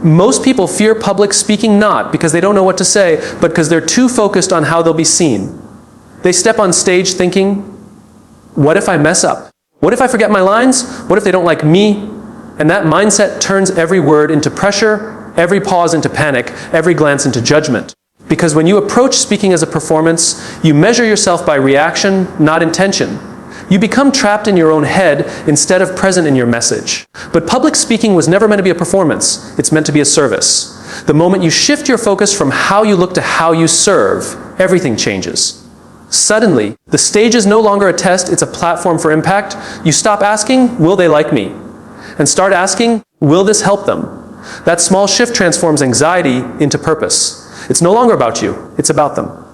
Most people fear public speaking not because they don't know what to say, but because they're too focused on how they'll be seen. They step on stage thinking, what if I mess up? What if I forget my lines? What if they don't like me? And that mindset turns every word into pressure, every pause into panic, every glance into judgment. Because when you approach speaking as a performance, you measure yourself by reaction, not intention. You become trapped in your own head instead of present in your message. But public speaking was never meant to be a performance. It's meant to be a service. The moment you shift your focus from how you look to how you serve, everything changes. Suddenly, the stage is no longer a test, it's a platform for impact. You stop asking, will they like me? And start asking, will this help them? That small shift transforms anxiety into purpose. It's no longer about you, it's about them.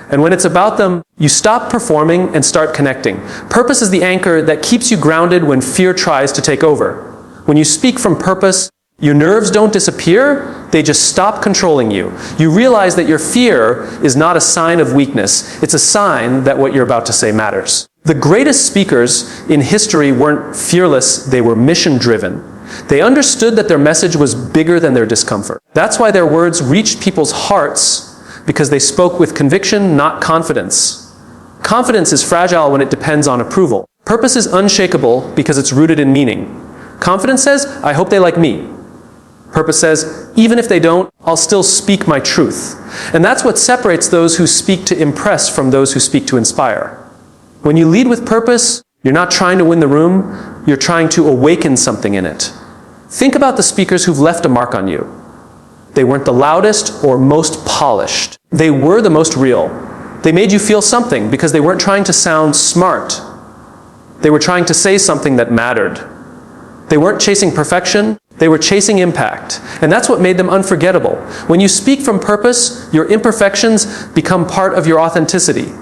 And when it's about them, you stop performing and start connecting. Purpose is the anchor that keeps you grounded when fear tries to take over. When you speak from purpose, your nerves don't disappear, they just stop controlling you. You realize that your fear is not a sign of weakness, it's a sign that what you're about to say matters. The greatest speakers in history weren't fearless, they were mission-driven. They understood that their message was bigger than their discomfort. That's why their words reached people's hearts, because they spoke with conviction, not confidence. Confidence is fragile when it depends on approval. Purpose is unshakable because it's rooted in meaning. Confidence says, I hope they like me. Purpose says, even if they don't, I'll still speak my truth. And that's what separates those who speak to impress from those who speak to inspire. When you lead with purpose, you're not trying to win the room, you're trying to awaken something in it. Think about the speakers who've left a mark on you. They weren't the loudest or most polished. They were the most real. They made you feel something because they weren't trying to sound smart. They were trying to say something that mattered. They weren't chasing perfection, they were chasing impact. And that's what made them unforgettable. When you speak from purpose, your imperfections become part of your authenticity.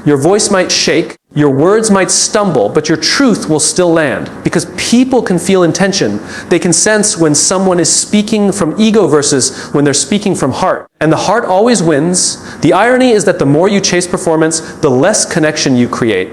Your voice might shake, your words might stumble, but your truth will still land. Because people can feel intention. They can sense when someone is speaking from ego versus when they're speaking from heart. And the heart always wins. The irony is that the more you chase performance, the less connection you create.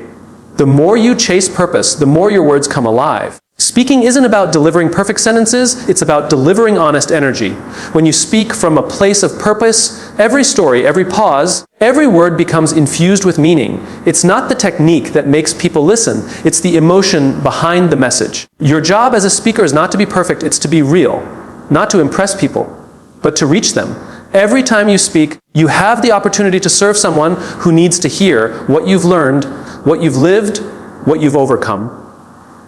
The more you chase purpose, the more your words come alive. Speaking isn't about delivering perfect sentences, it's about delivering honest energy. When you speak from a place of purpose, every story, every pause, every word becomes infused with meaning. It's not the technique that makes people listen, it's the emotion behind the message. Your job as a speaker is not to be perfect, it's to be real. Not to impress people, but to reach them. Every time you speak, you have the opportunity to serve someone who needs to hear what you've learned, what you've lived, what you've overcome.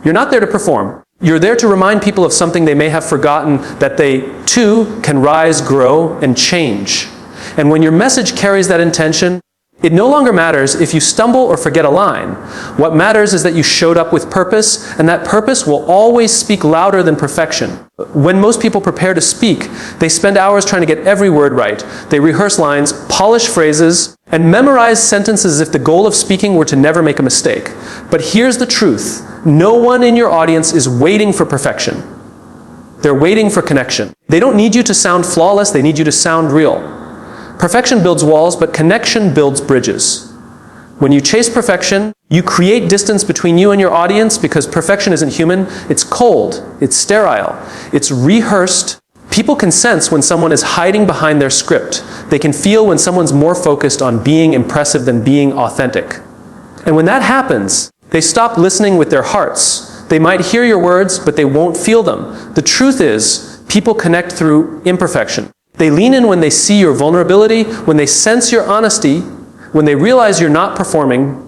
You're not there to perform. You're there to remind people of something they may have forgotten, that they, too, can rise, grow, and change. And when your message carries that intention, it no longer matters if you stumble or forget a line. What matters is that you showed up with purpose, and that purpose will always speak louder than perfection. When most people prepare to speak, they spend hours trying to get every word right. They rehearse lines, polish phrases, and memorize sentences as if the goal of speaking were to never make a mistake. But here's the truth. No one in your audience is waiting for perfection. They're waiting for connection. They don't need you to sound flawless, they need you to sound real. Perfection builds walls, but connection builds bridges. When you chase perfection, you create distance between you and your audience because perfection isn't human. It's cold, it's sterile, it's rehearsed. People can sense when someone is hiding behind their script. They can feel when someone's more focused on being impressive than being authentic. And when that happens, they stop listening with their hearts. They might hear your words, but they won't feel them. The truth is, people connect through imperfection. They lean in when they see your vulnerability, when they sense your honesty, when they realize you're not performing,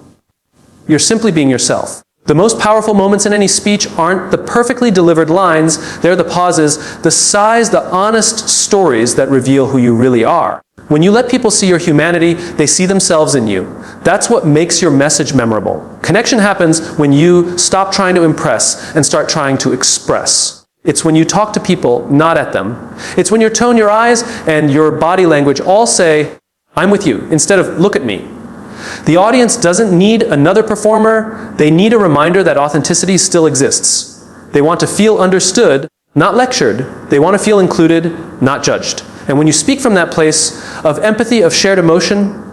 you're simply being yourself. The most powerful moments in any speech aren't the perfectly delivered lines, they're the pauses, the sighs, the honest stories that reveal who you really are. When you let people see your humanity, they see themselves in you. That's what makes your message memorable. Connection happens when you stop trying to impress and start trying to express. It's when you talk to people, not at them. It's when your tone, your eyes, and your body language all say, I'm with you, instead of look at me. The audience doesn't need another performer. They need a reminder that authenticity still exists. They want to feel understood, not lectured. They want to feel included, not judged. And when you speak from that place of empathy, of shared emotion,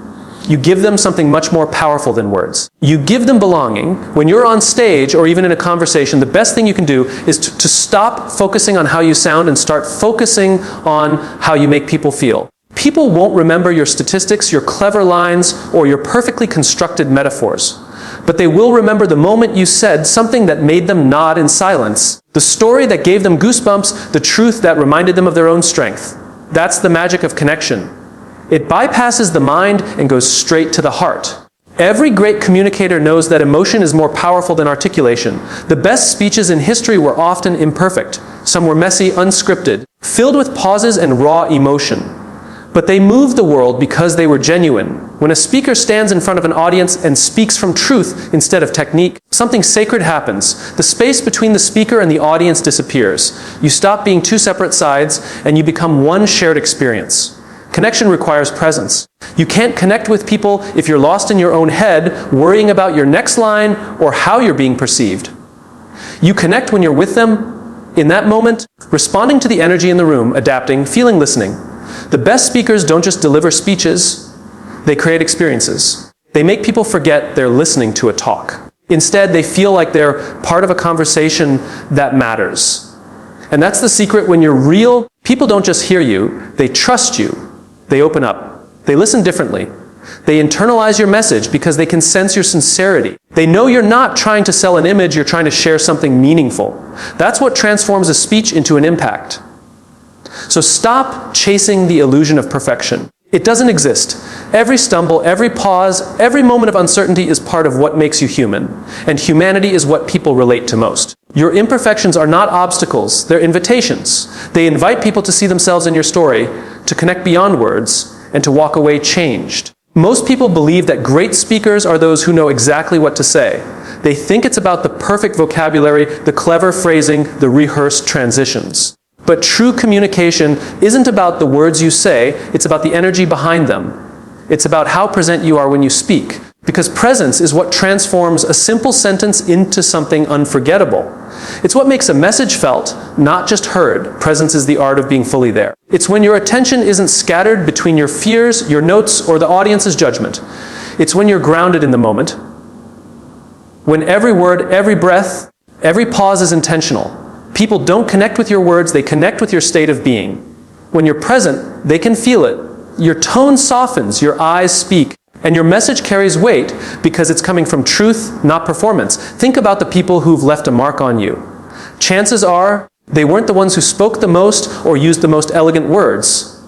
You give them something much more powerful than words. You give them belonging. When you're on stage or even in a conversation, the best thing you can do is to stop focusing on how you sound and start focusing on how you make people feel. People won't remember your statistics, your clever lines, or your perfectly constructed metaphors. But they will remember the moment you said something that made them nod in silence, the story that gave them goosebumps, the truth that reminded them of their own strength. That's the magic of connection. It bypasses the mind and goes straight to the heart. Every great communicator knows that emotion is more powerful than articulation. The best speeches in history were often imperfect. Some were messy, unscripted, filled with pauses and raw emotion. But they moved the world because they were genuine. When a speaker stands in front of an audience and speaks from truth instead of technique, something sacred happens. The space between the speaker and the audience disappears. You stop being two separate sides and you become one shared experience. Connection requires presence. You can't connect with people if you're lost in your own head, worrying about your next line or how you're being perceived. You connect when you're with them, in that moment, responding to the energy in the room, adapting, feeling, listening. The best speakers don't just deliver speeches, they create experiences. They make people forget they're listening to a talk. Instead, they feel like they're part of a conversation that matters. And that's the secret. When you're real, people don't just hear you, they trust you. They open up. They listen differently. They internalize your message because they can sense your sincerity. They know you're not trying to sell an image, you're trying to share something meaningful. That's what transforms a speech into an impact. So stop chasing the illusion of perfection. It doesn't exist. Every stumble, every pause, every moment of uncertainty is part of what makes you human. And humanity is what people relate to most. Your imperfections are not obstacles, they're invitations. They invite people to see themselves in your story, to connect beyond words, and to walk away changed. Most people believe that great speakers are those who know exactly what to say. They think it's about the perfect vocabulary, the clever phrasing, the rehearsed transitions. But true communication isn't about the words you say, it's about the energy behind them. It's about how present you are when you speak. Because presence is what transforms a simple sentence into something unforgettable. It's what makes a message felt, not just heard. Presence is the art of being fully there. It's when your attention isn't scattered between your fears, your notes, or the audience's judgment. It's when you're grounded in the moment. When every word, every breath, every pause is intentional. People don't connect with your words, they connect with your state of being. When you're present, they can feel it. Your tone softens, your eyes speak, and your message carries weight because it's coming from truth, not performance. Think about the people who've left a mark on you. Chances are, they weren't the ones who spoke the most or used the most elegant words.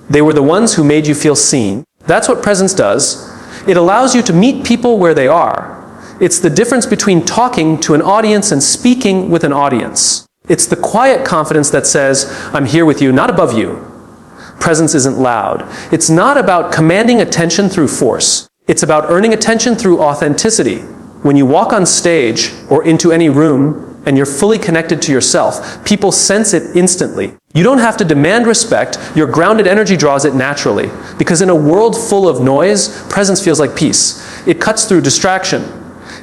They were the ones who made you feel seen. That's what presence does. It allows you to meet people where they are. It's the difference between talking to an audience and speaking with an audience. It's the quiet confidence that says, I'm here with you, not above you. Presence isn't loud. It's not about commanding attention through force. It's about earning attention through authenticity. When you walk on stage or into any room and you're fully connected to yourself, people sense it instantly. You don't have to demand respect. Your grounded energy draws it naturally. Because in a world full of noise, presence feels like peace. It cuts through distraction.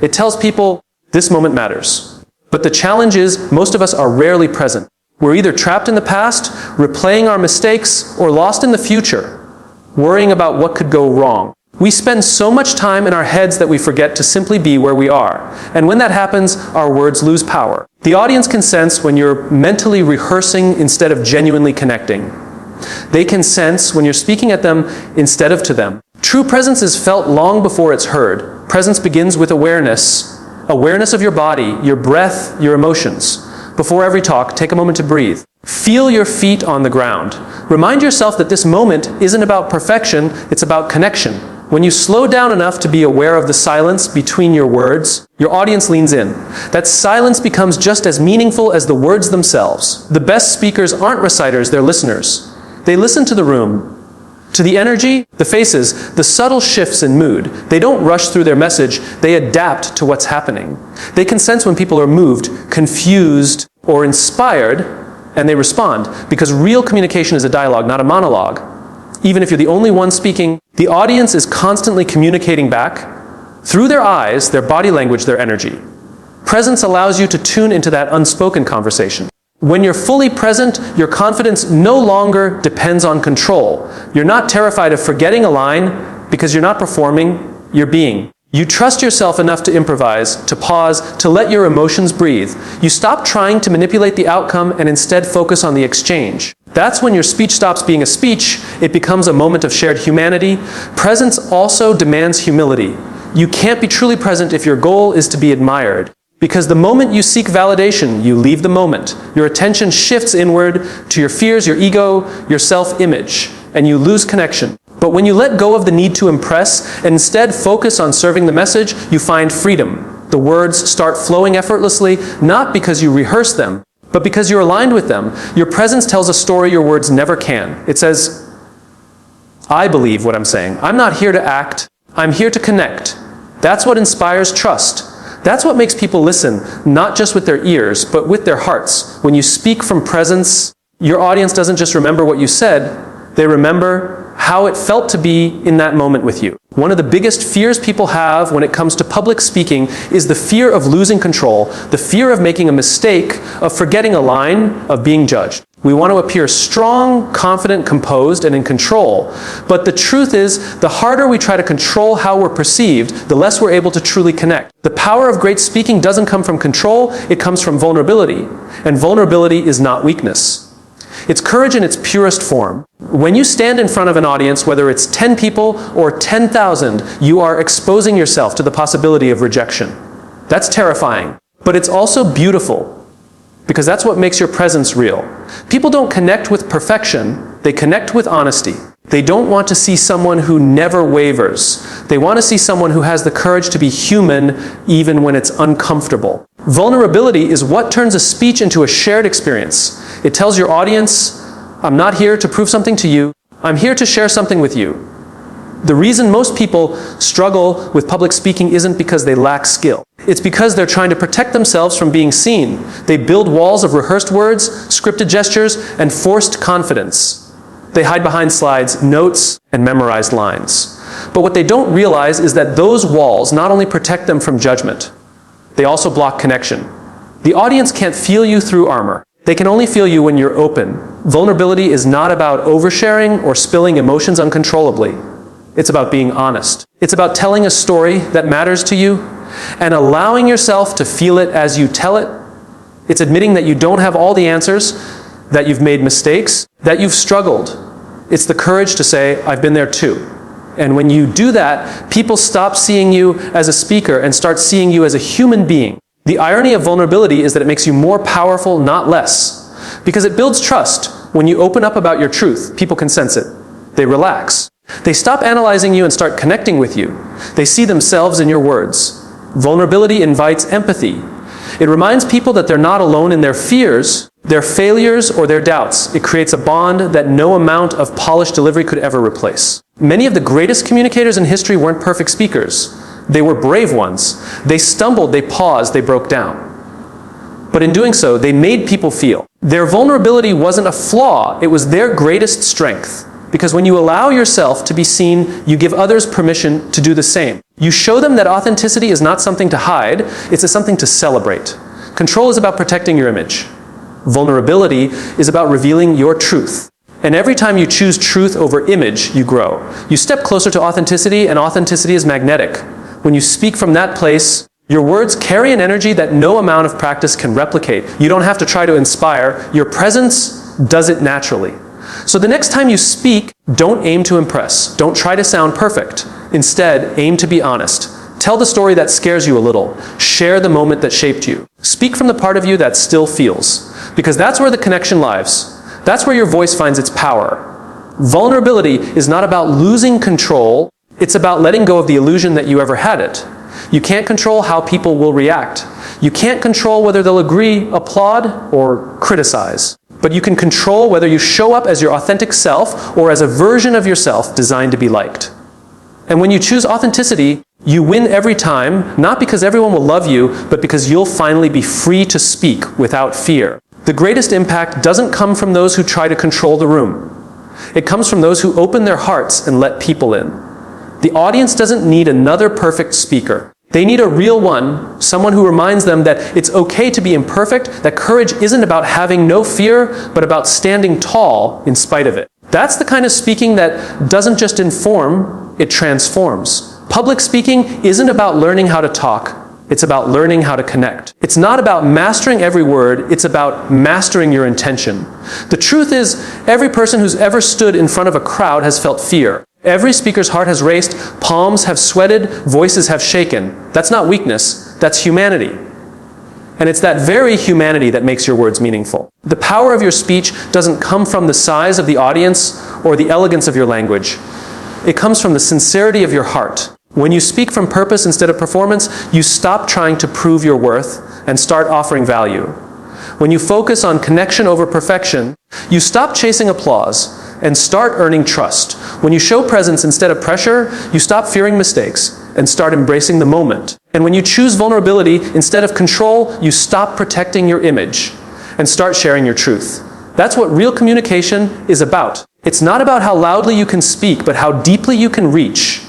It tells people, this moment matters. But the challenge is, most of us are rarely present. We're either trapped in the past, replaying our mistakes, or lost in the future, worrying about what could go wrong. We spend so much time in our heads that we forget to simply be where we are. And when that happens, our words lose power. The audience can sense when you're mentally rehearsing instead of genuinely connecting. They can sense when you're speaking at them instead of to them. True presence is felt long before it's heard. Presence begins with awareness. Awareness of your body, your breath, your emotions. Before every talk, take a moment to breathe. Feel your feet on the ground. Remind yourself that this moment isn't about perfection, it's about connection. When you slow down enough to be aware of the silence between your words, your audience leans in. That silence becomes just as meaningful as the words themselves. The best speakers aren't reciters, they're listeners. They listen to the room, to the energy, the faces, the subtle shifts in mood. They don't rush through their message, they adapt to what's happening. They can sense when people are moved, confused, or inspired, and they respond. Because real communication is a dialogue, not a monologue. Even if you're the only one speaking, the audience is constantly communicating back through their eyes, their body language, their energy. Presence allows you to tune into that unspoken conversation. When you're fully present, your confidence no longer depends on control. You're not terrified of forgetting a line, because you're not performing, you're being. You trust yourself enough to improvise, to pause, to let your emotions breathe. You stop trying to manipulate the outcome and instead focus on the exchange. That's when your speech stops being a speech, it becomes a moment of shared humanity. Presence also demands humility. You can't be truly present if your goal is to be admired. Because the moment you seek validation, you leave the moment. Your attention shifts inward to your fears, your ego, your self-image, and you lose connection. But when you let go of the need to impress and instead focus on serving the message, you find freedom. The words start flowing effortlessly, not because you rehearse them, but because you're aligned with them. Your presence tells a story your words never can. It says, I believe what I'm saying. I'm not here to act. I'm here to connect. That's what inspires trust. That's what makes people listen, not just with their ears, but with their hearts. When you speak from presence, your audience doesn't just remember what you said, they remember how it felt to be in that moment with you. One of the biggest fears people have when it comes to public speaking is the fear of losing control, the fear of making a mistake, of forgetting a line, of being judged. We want to appear strong, confident, composed, and in control. But the truth is, the harder we try to control how we're perceived, the less we're able to truly connect. The power of great speaking doesn't come from control, it comes from vulnerability. And vulnerability is not weakness. It's courage in its purest form. When you stand in front of an audience, whether it's 10 people or 10,000, you are exposing yourself to the possibility of rejection. That's terrifying. But it's also beautiful, because that's what makes your presence real. People don't connect with perfection, they connect with honesty. They don't want to see someone who never wavers. They want to see someone who has the courage to be human even when it's uncomfortable. Vulnerability is what turns a speech into a shared experience. It tells your audience, I'm not here to prove something to you, I'm here to share something with you. The reason most people struggle with public speaking isn't because they lack skill. It's because they're trying to protect themselves from being seen. They build walls of rehearsed words, scripted gestures, and forced confidence. They hide behind slides, notes, and memorized lines. But what they don't realize is that those walls not only protect them from judgment, they also block connection. The audience can't feel you through armor. They can only feel you when you're open. Vulnerability is not about oversharing or spilling emotions uncontrollably. It's about being honest. It's about telling a story that matters to you and allowing yourself to feel it as you tell it. It's admitting that you don't have all the answers, that you've made mistakes, that you've struggled. It's the courage to say, I've been there too. And when you do that, people stop seeing you as a speaker and start seeing you as a human being. The irony of vulnerability is that it makes you more powerful, not less. Because it builds trust. When you open up about your truth, people can sense it. They relax. They stop analyzing you and start connecting with you. They see themselves in your words. Vulnerability invites empathy. It reminds people that they're not alone in their fears, their failures, or their doubts. It creates a bond that no amount of polished delivery could ever replace. Many of the greatest communicators in history weren't perfect speakers. They were brave ones. They stumbled, they paused, they broke down. But in doing so, they made people feel. Their vulnerability wasn't a flaw, it was their greatest strength. Because when you allow yourself to be seen, you give others permission to do the same. You show them that authenticity is not something to hide, it's something to celebrate. Control is about protecting your image. Vulnerability is about revealing your truth. And every time you choose truth over image, you grow. You step closer to authenticity, and authenticity is magnetic. When you speak from that place, your words carry an energy that no amount of practice can replicate. You don't have to try to inspire. Your presence does it naturally. So the next time you speak, don't aim to impress. Don't try to sound perfect. Instead, aim to be honest. Tell the story that scares you a little. Share the moment that shaped you. Speak from the part of you that still feels. Because that's where the connection lies. That's where your voice finds its power. Vulnerability is not about losing control. It's about letting go of the illusion that you ever had it. You can't control how people will react. You can't control whether they'll agree, applaud, or criticize. But you can control whether you show up as your authentic self or as a version of yourself designed to be liked. And when you choose authenticity, you win every time, not because everyone will love you, but because you'll finally be free to speak without fear. The greatest impact doesn't come from those who try to control the room. It comes from those who open their hearts and let people in. The audience doesn't need another perfect speaker. They need a real one, someone who reminds them that it's okay to be imperfect, that courage isn't about having no fear, but about standing tall in spite of it. That's the kind of speaking that doesn't just inform, it transforms. Public speaking isn't about learning how to talk. It's about learning how to connect. It's not about mastering every word, it's about mastering your intention. The truth is, every person who's ever stood in front of a crowd has felt fear. Every speaker's heart has raced, palms have sweated, voices have shaken. That's not weakness, that's humanity. And it's that very humanity that makes your words meaningful. The power of your speech doesn't come from the size of the audience or the elegance of your language. It comes from the sincerity of your heart. When you speak from purpose instead of performance, you stop trying to prove your worth and start offering value. When you focus on connection over perfection, you stop chasing applause and start earning trust. When you show presence instead of pressure, you stop fearing mistakes and start embracing the moment. And when you choose vulnerability instead of control, you stop protecting your image and start sharing your truth. That's what real communication is about. It's not about how loudly you can speak, but how deeply you can reach.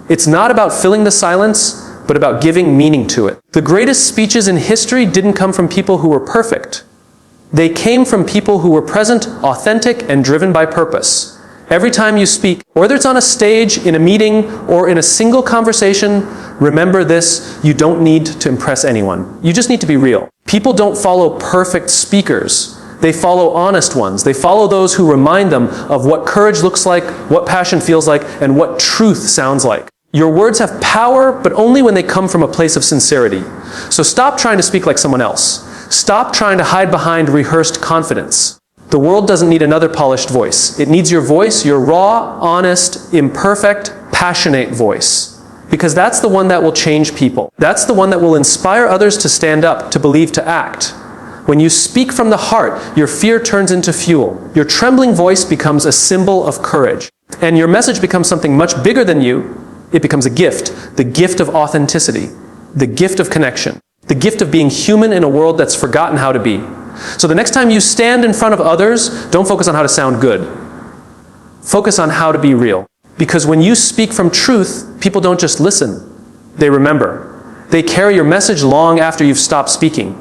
It's not about filling the silence, but about giving meaning to it. The greatest speeches in history didn't come from people who were perfect. They came from people who were present, authentic, and driven by purpose. Every time you speak, whether it's on a stage, in a meeting, or in a single conversation, remember this: you don't need to impress anyone. You just need to be real. People don't follow perfect speakers. They follow honest ones. They follow those who remind them of what courage looks like, what passion feels like, and what truth sounds like. Your words have power, but only when they come from a place of sincerity. So stop trying to speak like someone else. Stop trying to hide behind rehearsed confidence. The world doesn't need another polished voice. It needs your voice, your raw, honest, imperfect, passionate voice. Because that's the one that will change people. That's the one that will inspire others to stand up, to believe, to act. When you speak from the heart, your fear turns into fuel. Your trembling voice becomes a symbol of courage. And your message becomes something much bigger than you. It becomes a gift, the gift of authenticity, the gift of connection, the gift of being human in a world that's forgotten how to be. So the next time you stand in front of others, don't focus on how to sound good. Focus on how to be real. Because when you speak from truth, people don't just listen, they remember. They carry your message long after you've stopped speaking.